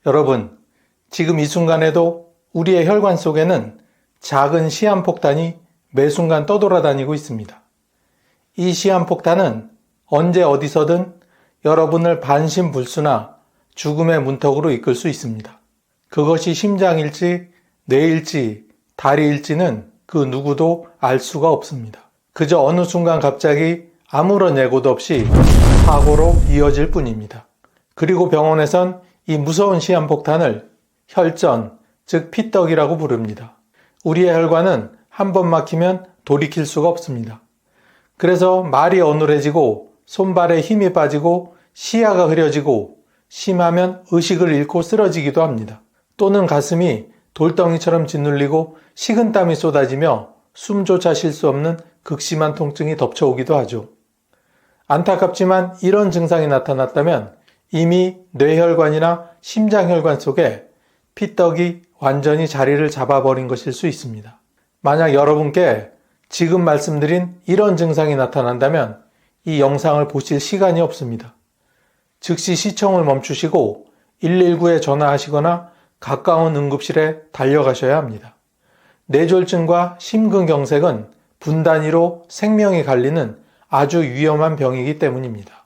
여러분, 지금 이 순간에도 우리의 혈관 속에는 작은 시한폭탄이 매 순간 떠돌아다니고 있습니다. 이 시한폭탄은 언제 어디서든 여러분을 반신불수나 죽음의 문턱으로 이끌 수 있습니다. 그것이 심장일지, 뇌일지, 다리일지는 그 누구도 알 수가 없습니다. 그저 어느 순간 갑자기 아무런 예고도 없이 사고로 이어질 뿐입니다. 그리고 병원에선 이 무서운 시한폭탄을 혈전, 즉 피떡이라고 부릅니다. 우리의 혈관은 한 번 막히면 돌이킬 수가 없습니다. 그래서 말이 어눌해지고 손발에 힘이 빠지고 시야가 흐려지고 심하면 의식을 잃고 쓰러지기도 합니다. 또는 가슴이 돌덩이처럼 짓눌리고 식은땀이 쏟아지며 숨조차 쉴 수 없는 극심한 통증이 덮쳐오기도 하죠. 안타깝지만 이런 증상이 나타났다면 이미 뇌혈관이나 심장혈관 속에 피떡이 완전히 자리를 잡아버린 것일 수 있습니다. 만약 여러분께 지금 말씀드린 이런 증상이 나타난다면 이 영상을 보실 시간이 없습니다. 즉시 시청을 멈추시고 119에 전화하시거나 가까운 응급실에 달려가셔야 합니다. 뇌졸중과 심근경색은 분 단위로 생명이 갈리는 아주 위험한 병이기 때문입니다.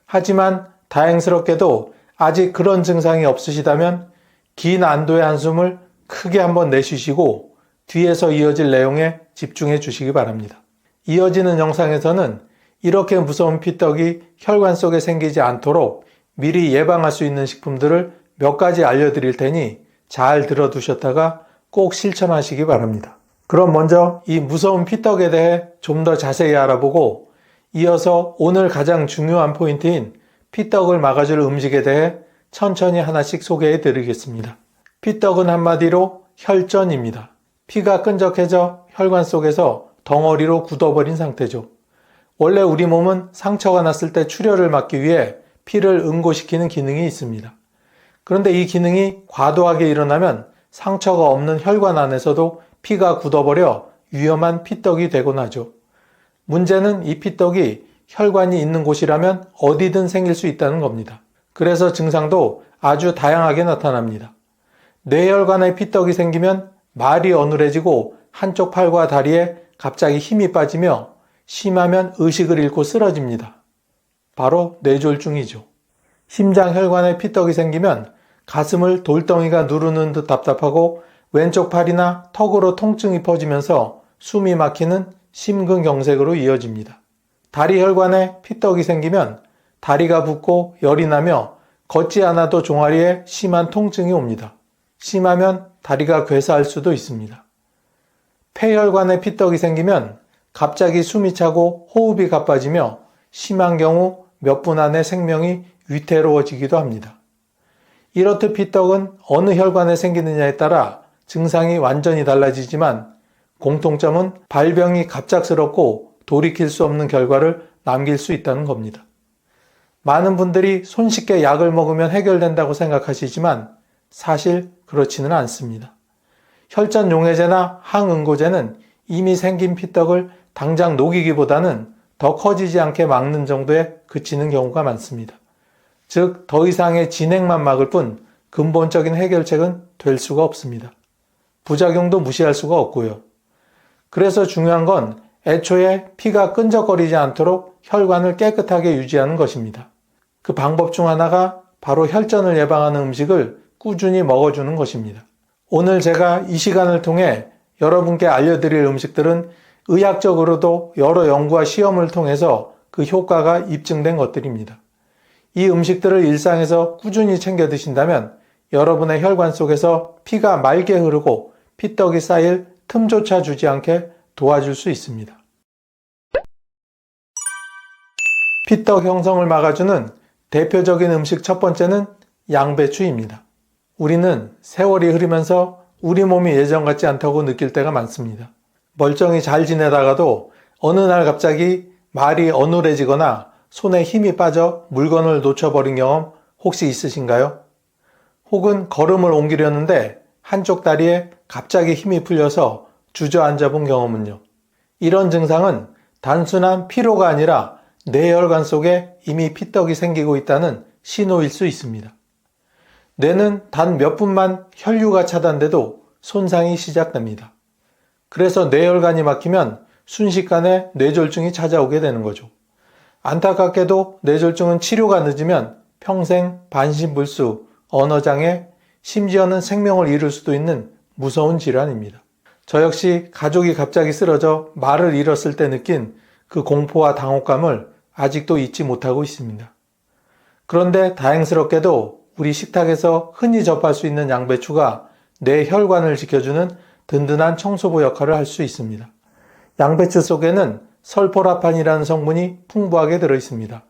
하지만 다행스럽게도 아직 그런 증상이 없으시다면 긴 안도의 한숨을 크게 한번 내쉬시고 뒤에서 이어질 내용에 집중해 주시기 바랍니다. 이어지는 영상에서는 이렇게 무서운 피떡이 혈관 속에 생기지 않도록 미리 예방할 수 있는 식품들을 몇 가지 알려드릴 테니 잘 들어두셨다가 꼭 실천하시기 바랍니다. 그럼 먼저 이 무서운 피떡에 대해 좀 더 자세히 알아보고 이어서 오늘 가장 중요한 포인트인 피떡을 막아줄 음식에 대해 천천히 하나씩 소개해 드리겠습니다. 피떡은 한마디로 혈전입니다. 피가 끈적해져 혈관 속에서 덩어리로 굳어버린 상태죠. 원래 우리 몸은 상처가 났을 때 출혈을 막기 위해 피를 응고시키는 기능이 있습니다. 그런데 이 기능이 과도하게 일어나면 상처가 없는 혈관 안에서도 피가 굳어버려 위험한 피떡이 되곤 하죠. 문제는 이 피떡이 혈관이 있는 곳이라면 어디든 생길 수 있다는 겁니다. 그래서 증상도 아주 다양하게 나타납니다. 뇌혈관에 피떡이 생기면 말이 어눌해지고 한쪽 팔과 다리에 갑자기 힘이 빠지며 심하면 의식을 잃고 쓰러집니다. 바로 뇌졸중이죠. 심장혈관에 피떡이 생기면 가슴을 돌덩이가 누르는 듯 답답하고 왼쪽 팔이나 턱으로 통증이 퍼지면서 숨이 막히는 심근경색으로 이어집니다. 다리혈관에 피떡이 생기면 다리가 붓고 열이 나며 걷지 않아도 종아리에 심한 통증이 옵니다. 심하면 다리가 괴사할 수도 있습니다. 폐혈관에 피떡이 생기면 갑자기 숨이 차고 호흡이 가빠지며 심한 경우 몇 분 안에 생명이 위태로워지기도 합니다. 이렇듯 피떡은 어느 혈관에 생기느냐에 따라 증상이 완전히 달라지지만 공통점은 발병이 갑작스럽고 돌이킬 수 없는 결과를 남길 수 있다는 겁니다. 많은 분들이 손쉽게 약을 먹으면 해결된다고 생각하시지만 사실 그렇지는 않습니다. 혈전 용해제나 항응고제는 이미 생긴 피떡을 당장 녹이기보다는 더 커지지 않게 막는 정도에 그치는 경우가 많습니다. 즉, 더 이상의 진행만 막을 뿐 근본적인 해결책은 될 수가 없습니다. 부작용도 무시할 수가 없고요. 그래서 중요한 건 애초에 피가 끈적거리지 않도록 혈관을 깨끗하게 유지하는 것입니다. 그 방법 중 하나가 바로 혈전을 예방하는 음식을 꾸준히 먹어주는 것입니다. 오늘 제가 이 시간을 통해 여러분께 알려드릴 음식들은 의학적으로도 여러 연구와 시험을 통해서 그 효과가 입증된 것들입니다. 이 음식들을 일상에서 꾸준히 챙겨 드신다면 여러분의 혈관 속에서 피가 맑게 흐르고 피떡이 쌓일 틈조차 주지 않게 도와줄 수 있습니다. 피떡 형성을 막아주는 대표적인 음식 첫 번째는 양배추입니다. 우리는 세월이 흐르면서 우리 몸이 예전 같지 않다고 느낄 때가 많습니다. 멀쩡히 잘 지내다가도 어느 날 갑자기 말이 어눌해지거나 손에 힘이 빠져 물건을 놓쳐버린 경험 혹시 있으신가요? 혹은 걸음을 옮기려는데 한쪽 다리에 갑자기 힘이 풀려서 주저앉아 본 경험은요? 이런 증상은 단순한 피로가 아니라 뇌혈관 속에 이미 피떡이 생기고 있다는 신호일 수 있습니다. 뇌는 단 몇 분만 혈류가 차단돼도 손상이 시작됩니다. 그래서 뇌혈관이 막히면 순식간에 뇌졸중이 찾아오게 되는 거죠. 안타깝게도 뇌졸중은 치료가 늦으면 평생 반신불수, 언어장애, 심지어는 생명을 잃을 수도 있는 무서운 질환입니다. 저 역시 가족이 갑자기 쓰러져 말을 잃었을 때 느낀 그 공포와 당혹감을 아직도 잊지 못하고 있습니다. 그런데 다행스럽게도 우리 식탁에서 흔히 접할 수 있는 양배추가 뇌 혈관을 지켜주는 든든한 청소부 역할을 할 수 있습니다. 양배추 속에는 설포라판이라는 성분이 풍부하게 들어있습니다.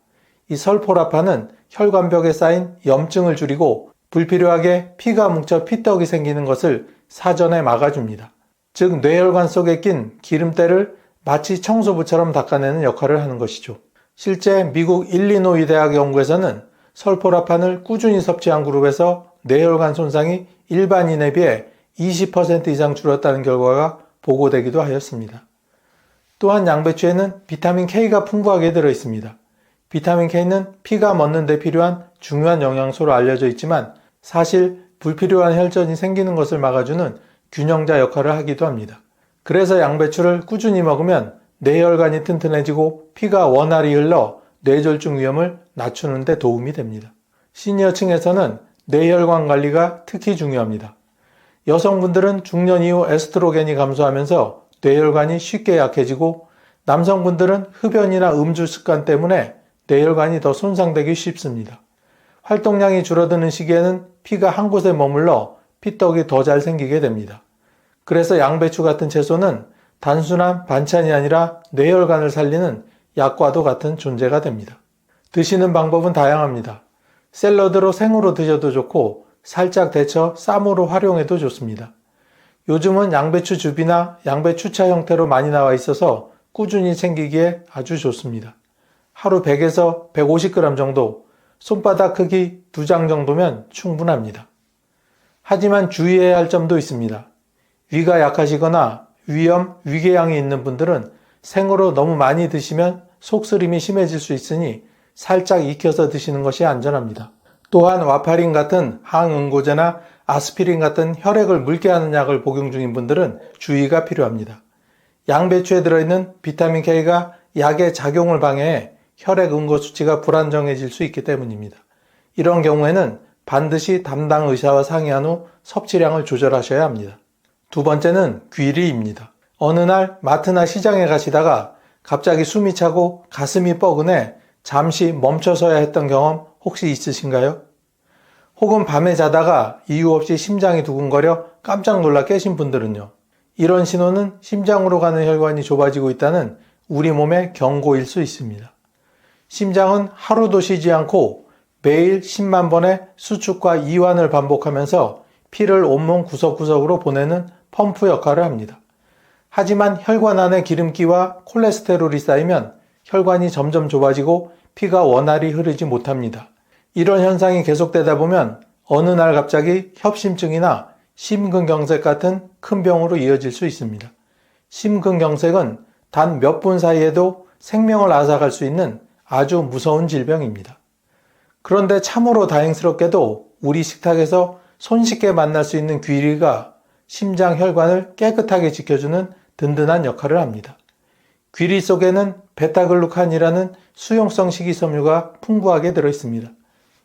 이 설포라판은 혈관벽에 쌓인 염증을 줄이고 불필요하게 피가 뭉쳐 피떡이 생기는 것을 사전에 막아줍니다. 즉 뇌혈관 속에 낀 기름때를 마치 청소부처럼 닦아내는 역할을 하는 것이죠. 실제 미국 일리노이 대학 연구에서는 설포라판을 꾸준히 섭취한 그룹에서 뇌혈관 손상이 일반인에 비해 20% 이상 줄었다는 결과가 보고되기도 하였습니다. 또한 양배추에는 비타민 K가 풍부하게 들어있습니다. 비타민 K는 피가 멎는 데 필요한 중요한 영양소로 알려져 있지만 사실 불필요한 혈전이 생기는 것을 막아주는 균형자 역할을 하기도 합니다. 그래서 양배추를 꾸준히 먹으면 뇌혈관이 튼튼해지고 피가 원활히 흘러 뇌졸중 위험을 낮추는 데 도움이 됩니다. 시니어층에서는 뇌혈관 관리가 특히 중요합니다. 여성분들은 중년 이후 에스트로겐이 감소하면서 뇌혈관이 쉽게 약해지고 남성분들은 흡연이나 음주 습관 때문에 뇌혈관이 더 손상되기 쉽습니다. 활동량이 줄어드는 시기에는 피가 한 곳에 머물러 피떡이 더 잘 생기게 됩니다. 그래서 양배추 같은 채소는 단순한 반찬이 아니라 뇌혈관을 살리는 약과도 같은 존재가 됩니다. 드시는 방법은 다양합니다. 샐러드로 생으로 드셔도 좋고 살짝 데쳐 쌈으로 활용해도 좋습니다. 요즘은 양배추 즙이나 양배추차 형태로 많이 나와 있어서 꾸준히 챙기기에 아주 좋습니다. 하루 100에서 150g 정도, 손바닥 크기 2장 정도면 충분합니다. 하지만 주의해야 할 점도 있습니다. 위가 약하시거나 위염, 위궤양이 있는 분들은 생으로 너무 많이 드시면 속쓰림이 심해질 수 있으니 살짝 익혀서 드시는 것이 안전합니다. 또한 와파린 같은 항응고제나 아스피린 같은 혈액을 묽게 하는 약을 복용 중인 분들은 주의가 필요합니다. 양배추에 들어있는 비타민 K가 약의 작용을 방해해 혈액 응고 수치가 불안정해질 수 있기 때문입니다. 이런 경우에는 반드시 담당 의사와 상의한 후 섭취량을 조절하셔야 합니다. 두 번째는 귀리입니다. 어느 날 마트나 시장에 가시다가 갑자기 숨이 차고 가슴이 뻐근해 잠시 멈춰서야 했던 경험 혹시 있으신가요? 혹은 밤에 자다가 이유 없이 심장이 두근거려 깜짝 놀라 깨신 분들은요. 이런 신호는 심장으로 가는 혈관이 좁아지고 있다는 우리 몸의 경고일 수 있습니다. 심장은 하루도 쉬지 않고 매일 10만 번의 수축과 이완을 반복하면서 피를 온몸 구석구석으로 보내는 펌프 역할을 합니다. 하지만 혈관 안에 기름기와 콜레스테롤이 쌓이면 혈관이 점점 좁아지고 피가 원활히 흐르지 못합니다. 이런 현상이 계속되다 보면 어느 날 갑자기 협심증이나 심근경색 같은 큰 병으로 이어질 수 있습니다. 심근경색은 단 몇 분 사이에도 생명을 앗아갈 수 있는 아주 무서운 질병입니다. 그런데 참으로 다행스럽게도 우리 식탁에서 손쉽게 만날 수 있는 귀리가 심장 혈관을 깨끗하게 지켜주는 든든한 역할을 합니다. 귀리 속에는 베타글루칸이라는 수용성 식이섬유가 풍부하게 들어있습니다.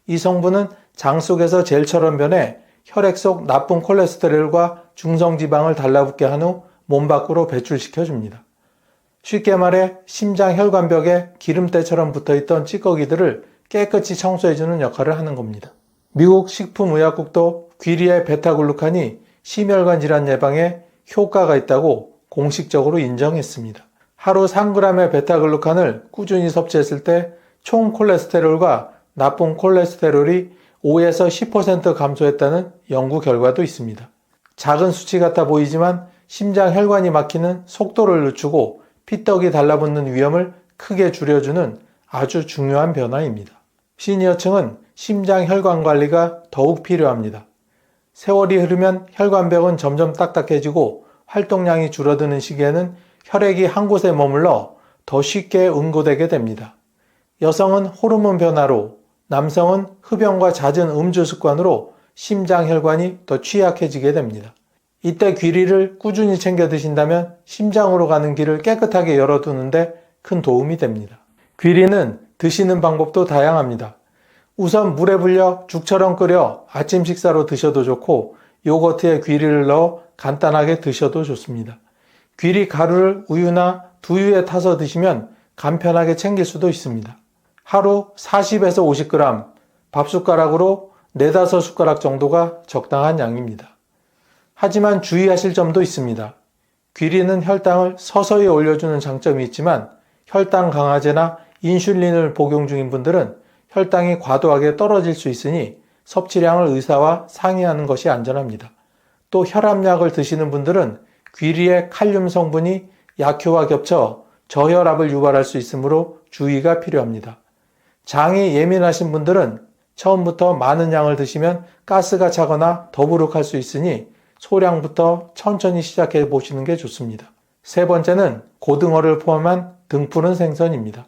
이 성분은 장 속에서 젤처럼 변해 혈액 속 나쁜 콜레스테롤과 중성지방을 달라붙게 한 후 몸 밖으로 배출시켜줍니다. 쉽게 말해 심장 혈관벽에 기름때처럼 붙어있던 찌꺼기들을 깨끗이 청소해주는 역할을 하는 겁니다. 미국 식품의약국도 귀리의 베타글루칸이 심혈관 질환 예방에 효과가 있다고 공식적으로 인정했습니다. 하루 3g의 베타글루칸을 꾸준히 섭취했을 때 총 콜레스테롤과 나쁜 콜레스테롤이 5에서 10% 감소했다는 연구 결과도 있습니다. 작은 수치 같아 보이지만 심장 혈관이 막히는 속도를 늦추고 피떡이 달라붙는 위험을 크게 줄여주는 아주 중요한 변화입니다. 시니어층은 심장 혈관 관리가 더욱 필요합니다. 세월이 흐르면 혈관벽은 점점 딱딱해지고 활동량이 줄어드는 시기에는 혈액이 한 곳에 머물러 더 쉽게 응고되게 됩니다. 여성은 호르몬 변화로, 남성은 흡연과 잦은 음주 습관으로 심장 혈관이 더 취약해지게 됩니다. 이때 귀리를 꾸준히 챙겨 드신다면 심장으로 가는 길을 깨끗하게 열어두는데 큰 도움이 됩니다. 귀리는 드시는 방법도 다양합니다. 우선 물에 불려 죽처럼 끓여 아침 식사로 드셔도 좋고 요거트에 귀리를 넣어 간단하게 드셔도 좋습니다. 귀리 가루를 우유나 두유에 타서 드시면 간편하게 챙길 수도 있습니다. 하루 40에서 50g, 밥숟가락으로 4-5숟가락 정도가 적당한 양입니다. 하지만 주의하실 점도 있습니다. 귀리는 혈당을 서서히 올려주는 장점이 있지만 혈당 강화제나 인슐린을 복용 중인 분들은 혈당이 과도하게 떨어질 수 있으니 섭취량을 의사와 상의하는 것이 안전합니다. 또 혈압약을 드시는 분들은 귀리의 칼륨 성분이 약효와 겹쳐 저혈압을 유발할 수 있으므로 주의가 필요합니다. 장이 예민하신 분들은 처음부터 많은 양을 드시면 가스가 차거나 더부룩할 수 있으니 소량부터 천천히 시작해 보시는 게 좋습니다. 세 번째는 고등어를 포함한 등푸른 생선입니다.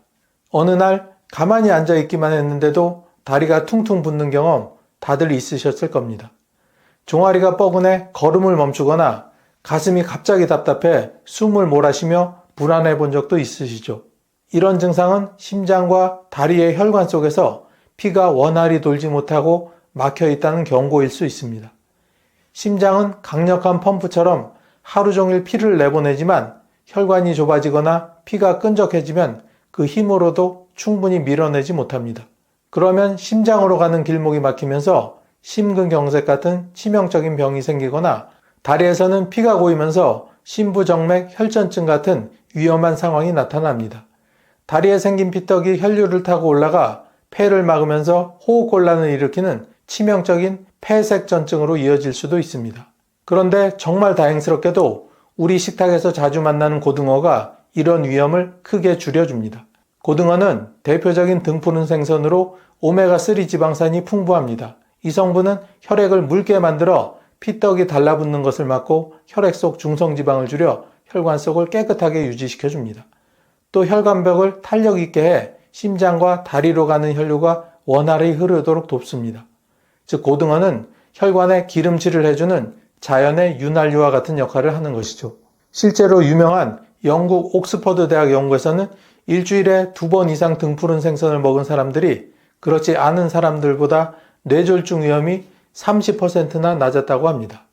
어느 날 가만히 앉아 있기만 했는데도 다리가 퉁퉁 붓는 경험 다들 있으셨을 겁니다. 종아리가 뻐근해 걸음을 멈추거나 가슴이 갑자기 답답해 숨을 몰아쉬며 불안해 본 적도 있으시죠? 이런 증상은 심장과 다리의 혈관 속에서 피가 원활히 돌지 못하고 막혀 있다는 경고일 수 있습니다. 심장은 강력한 펌프처럼 하루 종일 피를 내보내지만 혈관이 좁아지거나 피가 끈적해지면 그 힘으로도 충분히 밀어내지 못합니다. 그러면 심장으로 가는 길목이 막히면서 심근경색 같은 치명적인 병이 생기거나 다리에서는 피가 고이면서 심부정맥 혈전증 같은 위험한 상황이 나타납니다. 다리에 생긴 피떡이 혈류를 타고 올라가 폐를 막으면서 호흡곤란을 일으키는 치명적인 폐색전증으로 이어질 수도 있습니다. 그런데 정말 다행스럽게도 우리 식탁에서 자주 만나는 고등어가 이런 위험을 크게 줄여줍니다. 고등어는 대표적인 등푸른 생선으로 오메가3 지방산이 풍부합니다. 이 성분은 혈액을 묽게 만들어 피떡이 달라붙는 것을 막고 혈액 속 중성지방을 줄여 혈관 속을 깨끗하게 유지시켜줍니다. 또 혈관벽을 탄력 있게 해 심장과 다리로 가는 혈류가 원활히 흐르도록 돕습니다. 즉 고등어는 혈관에 기름칠을 해주는 자연의 윤활유와 같은 역할을 하는 것이죠. 실제로 유명한 영국 옥스퍼드 대학 연구에서는 일주일에 2번 이상 등푸른 생선을 먹은 사람들이 그렇지 않은 사람들보다 뇌졸중 위험이 30%나 낮았다고 합니다.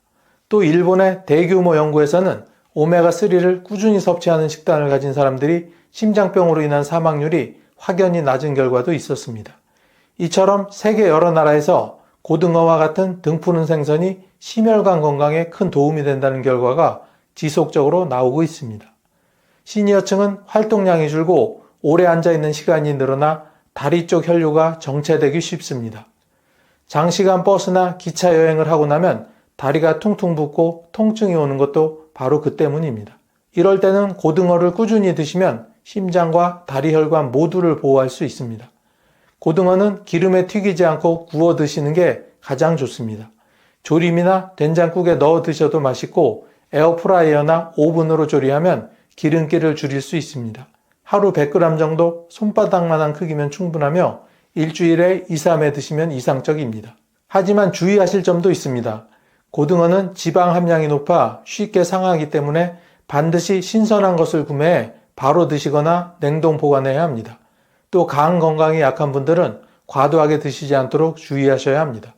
또 일본의 대규모 연구에서는 오메가3를 꾸준히 섭취하는 식단을 가진 사람들이 심장병으로 인한 사망률이 확연히 낮은 결과도 있었습니다. 이처럼 세계 여러 나라에서 고등어와 같은 등푸른 생선이 심혈관 건강에 큰 도움이 된다는 결과가 지속적으로 나오고 있습니다. 시니어층은 활동량이 줄고 오래 앉아있는 시간이 늘어나 다리 쪽 혈류가 정체되기 쉽습니다. 장시간 버스나 기차 여행을 하고 나면 다리가 퉁퉁 붓고 통증이 오는 것도 바로 그 때문입니다. 이럴 때는 고등어를 꾸준히 드시면 심장과 다리 혈관 모두를 보호할 수 있습니다. 고등어는 기름에 튀기지 않고 구워 드시는 게 가장 좋습니다. 조림이나 된장국에 넣어 드셔도 맛있고 에어프라이어나 오븐으로 조리하면 기름기를 줄일 수 있습니다. 하루 100g 정도 손바닥만한 크기면 충분하며 일주일에 2-3회 드시면 이상적입니다. 하지만 주의하실 점도 있습니다. 고등어는 지방 함량이 높아 쉽게 상하기 때문에 반드시 신선한 것을 구매해 바로 드시거나 냉동 보관해야 합니다. 또 간 건강이 약한 분들은 과도하게 드시지 않도록 주의하셔야 합니다.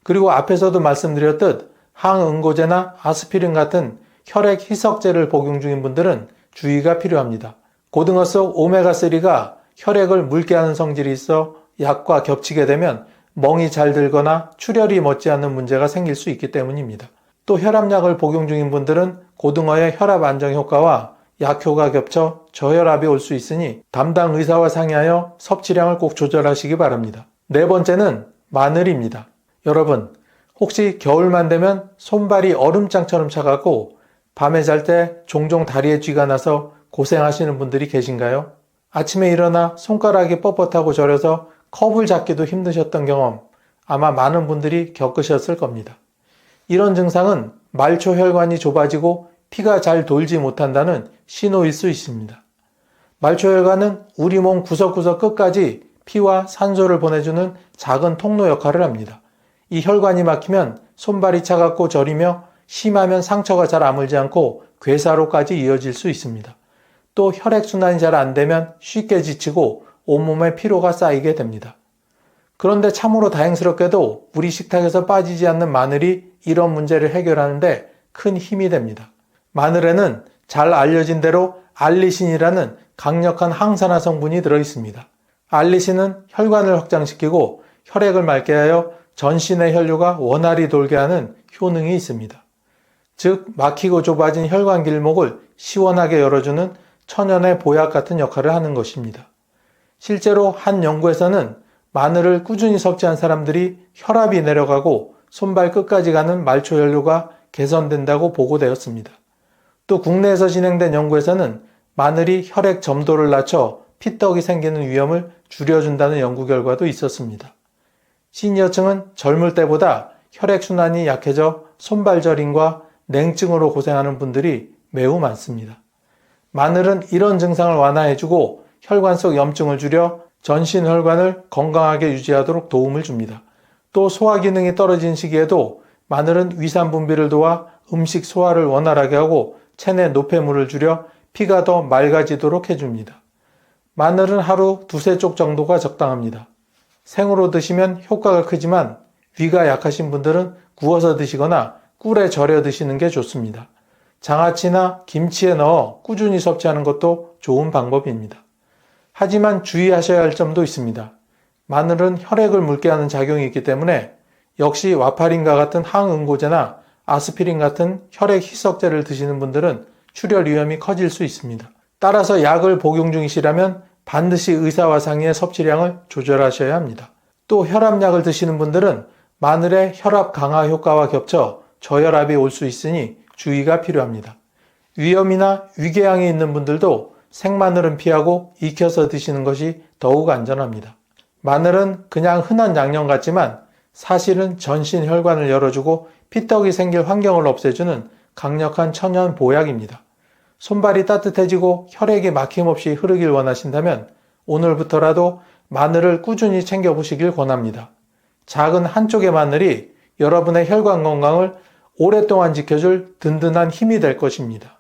그리고 앞에서도 말씀드렸듯 항응고제나 아스피린 같은 혈액 희석제를 복용 중인 분들은 주의가 필요합니다. 고등어 속 오메가3가 혈액을 묽게 하는 성질이 있어 약과 겹치게 되면 멍이 잘 들거나 출혈이 멎지 않는 문제가 생길 수 있기 때문입니다. 또 혈압약을 복용 중인 분들은 고등어의 혈압 안정 효과와 약효가 겹쳐 저혈압이 올 수 있으니 담당 의사와 상의하여 섭취량을 꼭 조절하시기 바랍니다. 네 번째는 마늘입니다. 여러분, 혹시 겨울만 되면 손발이 얼음장처럼 차갑고 밤에 잘 때 종종 다리에 쥐가 나서 고생하시는 분들이 계신가요? 아침에 일어나 손가락이 뻣뻣하고 저려서 컵을 잡기도 힘드셨던 경험 아마 많은 분들이 겪으셨을 겁니다. 이런 증상은 말초 혈관이 좁아지고 피가 잘 돌지 못한다는 신호일 수 있습니다. 말초 혈관은 우리 몸 구석구석 끝까지 피와 산소를 보내주는 작은 통로 역할을 합니다. 이 혈관이 막히면 손발이 차갑고 저리며 심하면 상처가 잘 아물지 않고 괴사로까지 이어질 수 있습니다. 또 혈액순환이 잘 안 되면 쉽게 지치고 온몸에 피로가 쌓이게 됩니다. 그런데 참으로 다행스럽게도 우리 식탁에서 빠지지 않는 마늘이 이런 문제를 해결하는데 큰 힘이 됩니다. 마늘에는 잘 알려진 대로 알리신이라는 강력한 항산화 성분이 들어있습니다. 알리신은 혈관을 확장시키고 혈액을 맑게 하여 전신의 혈류가 원활히 돌게 하는 효능이 있습니다. 즉 막히고 좁아진 혈관 길목을 시원하게 열어주는 천연의 보약 같은 역할을 하는 것입니다. 실제로 한 연구에서는 마늘을 꾸준히 섭취한 사람들이 혈압이 내려가고 손발 끝까지 가는 말초 혈류가 개선된다고 보고되었습니다. 또 국내에서 진행된 연구에서는 마늘이 혈액 점도를 낮춰 피떡이 생기는 위험을 줄여준다는 연구 결과도 있었습니다. 시니어층은 젊을 때보다 혈액순환이 약해져 손발 저림과 냉증으로 고생하는 분들이 매우 많습니다. 마늘은 이런 증상을 완화해주고 혈관 속 염증을 줄여 전신 혈관을 건강하게 유지하도록 도움을 줍니다. 또 소화 기능이 떨어진 시기에도 마늘은 위산 분비를 도와 음식 소화를 원활하게 하고 체내 노폐물을 줄여 피가 더 맑아지도록 해줍니다. 마늘은 하루 두세 쪽 정도가 적당합니다. 생으로 드시면 효과가 크지만 위가 약하신 분들은 구워서 드시거나 꿀에 절여 드시는 게 좋습니다. 장아찌나 김치에 넣어 꾸준히 섭취하는 것도 좋은 방법입니다. 하지만 주의하셔야 할 점도 있습니다. 마늘은 혈액을 묽게 하는 작용이 있기 때문에 역시 와파린과 같은 항응고제나 아스피린 같은 혈액 희석제를 드시는 분들은 출혈 위험이 커질 수 있습니다. 따라서 약을 복용 중이시라면 반드시 의사와 상의해 섭취량을 조절하셔야 합니다. 또 혈압약을 드시는 분들은 마늘의 혈압 강화 효과와 겹쳐 저혈압이 올 수 있으니 주의가 필요합니다. 위염이나 위궤양이 있는 분들도 생마늘은 피하고 익혀서 드시는 것이 더욱 안전합니다. 마늘은 그냥 흔한 양념 같지만 사실은 전신 혈관을 열어주고 피떡이 생길 환경을 없애주는 강력한 천연 보약입니다. 손발이 따뜻해지고 혈액이 막힘없이 흐르길 원하신다면 오늘부터라도 마늘을 꾸준히 챙겨보시길 권합니다. 작은 한쪽의 마늘이 여러분의 혈관 건강을 오랫동안 지켜줄 든든한 힘이 될 것입니다.